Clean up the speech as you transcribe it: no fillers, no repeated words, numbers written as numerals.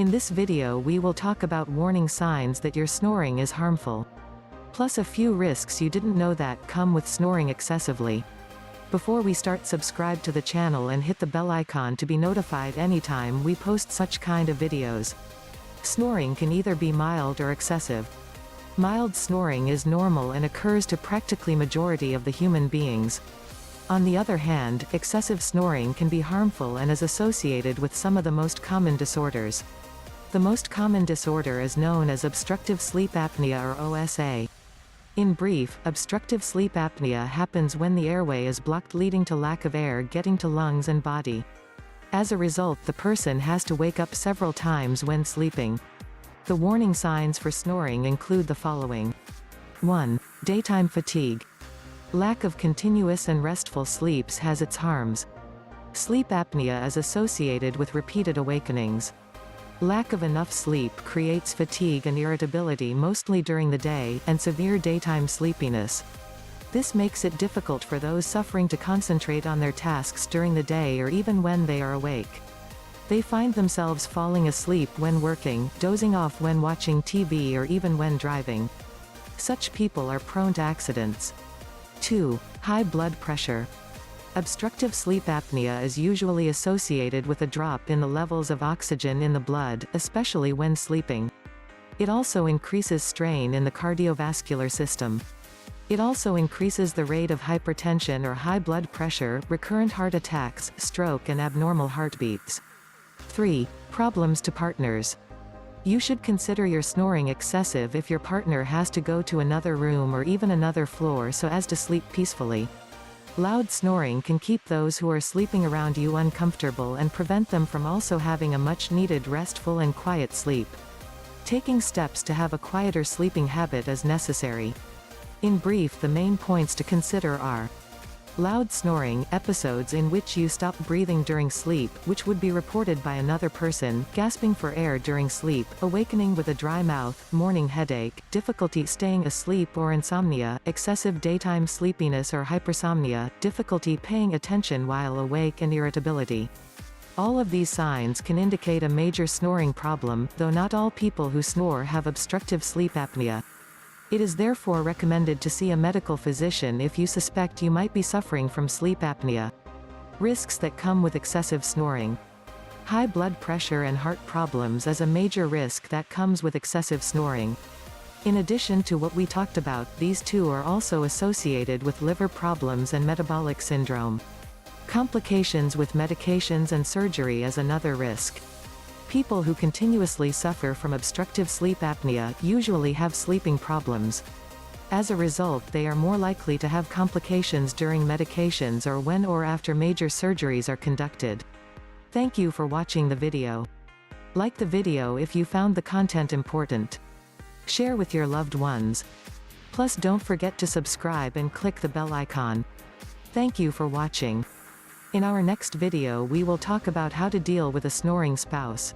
In this video we will talk about warning signs that your snoring is harmful. Plus a few risks you didn't know that come with snoring excessively. Before we start, subscribe to the channel and hit the bell icon to be notified anytime we post such kind of videos. Snoring can either be mild or excessive. Mild snoring is normal and occurs to practically majority of the human beings. On the other hand, excessive snoring can be harmful and is associated with some of the most common disorders. The most common disorder is known as obstructive sleep apnea or OSA. In brief, obstructive sleep apnea happens when the airway is blocked, leading to lack of air getting to lungs and body. As a result, the person has to wake up several times when sleeping. The warning signs for snoring include the following. 1. Daytime fatigue. Lack of continuous and restful sleeps has its harms. Sleep apnea is associated with repeated awakenings. Lack of enough sleep creates fatigue and irritability mostly during the day, and severe daytime sleepiness. This makes it difficult for those suffering to concentrate on their tasks during the day or even when they are awake. They find themselves falling asleep when working, dozing off when watching TV, or even when driving. Such people are prone to accidents. 2. High blood pressure. Obstructive sleep apnea is usually associated with a drop in the levels of oxygen in the blood, especially when sleeping. It also increases strain in the cardiovascular system. It also increases the rate of hypertension or high blood pressure, recurrent heart attacks, stroke, and abnormal heartbeats. 3. Problems to partners. You should consider your snoring excessive if your partner has to go to another room or even another floor so as to sleep peacefully. Loud snoring can keep those who are sleeping around you uncomfortable and prevent them from also having a much-needed restful and quiet sleep. Taking steps to have a quieter sleeping habit is necessary. In brief, the main points to consider are: loud snoring, episodes in which you stop breathing during sleep, which would be reported by another person, gasping for air during sleep, awakening with a dry mouth, morning headache, difficulty staying asleep or insomnia, excessive daytime sleepiness or hypersomnia, difficulty paying attention while awake, and irritability. All of these signs can indicate a major snoring problem, though not all people who snore have obstructive sleep apnea. It is therefore recommended to see a medical physician if you suspect you might be suffering from sleep apnea. Risks that come with excessive snoring. High blood pressure and heart problems is a major risk that comes with excessive snoring. In addition to what we talked about, these two are also associated with liver problems and metabolic syndrome. Complications with medications and surgery is another risk. People who continuously suffer from obstructive sleep apnea usually have sleeping problems. As a result, they are more likely to have complications during medications or when or after major surgeries are conducted. Thank you for watching the video. Like the video if you found the content important. Share with your loved ones. Plus don't forget to subscribe and click the bell icon. Thank you for watching. In our next video we will talk about how to deal with a snoring spouse.